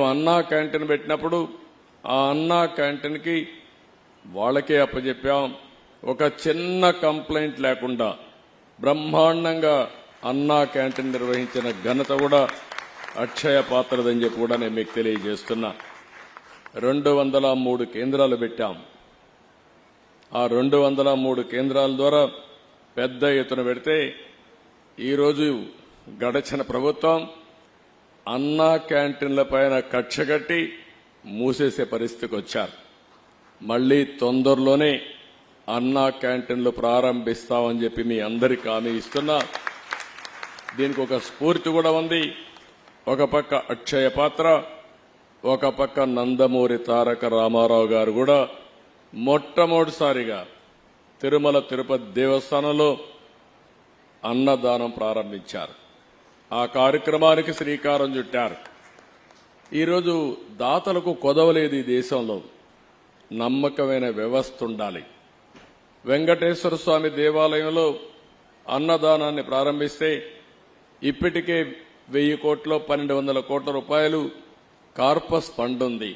అన్నా క్యాంటీన్ పెట్టినప్పుడు ఆ అన్నా క్యాంటీన్కి వాళ్ళకే అప్పచెప్పాం. ఒక చిన్న కంప్లైంట్ లేకుండా బ్రహ్మాండంగా అన్నా క్యాంటీన్ నిర్వహించిన ఘనత కూడా అక్షయ పాత్రదని చెప్పి కూడా నేను మీకు తెలియజేస్తున్నా. 203 కేంద్రాలు పెట్టాం. ఆ 203 కేంద్రాల ద్వారా పెద్ద ఎత్తున పెడితే ఈరోజు గడచిన ప్రభుత్వం అన్నా క్యాంటీన్ల పైన కక్ష కట్టి మూసేసే పరిస్థితికి వచ్చారు. మళ్లీ తొందరలోనే అన్నా క్యాంటీన్లు ప్రారంభిస్తామని చెప్పి మీ అందరికీ హామీ ఇస్తున్నా. దీనికి ఒక స్ఫూర్తి కూడా ఉంది. ఒక పక్క అక్షయ పాత్ర, ఒక పక్క నందమూరి తారక రామారావు గారు కూడా మొట్టమొదటిసారిగా తిరుమల తిరుపతి దేవస్థానంలో అన్నదానం ప్రారంభించారు. ఆ కార్యక్రమానికి శ్రీకారం చుట్టారు. ఈరోజు దాతలకు కొదవలేదు. ఈ దేశంలో నమ్మకమైన వ్యవస్థ ఉండాలి. వెంకటేశ్వర స్వామి దేవాలయంలో అన్నదానాన్ని ప్రారంభిస్తే ఇప్పటికే 1000 కోట్లు 1200 కోట్ల రూపాయలు కార్పస్ ఫండ్ ఉంది.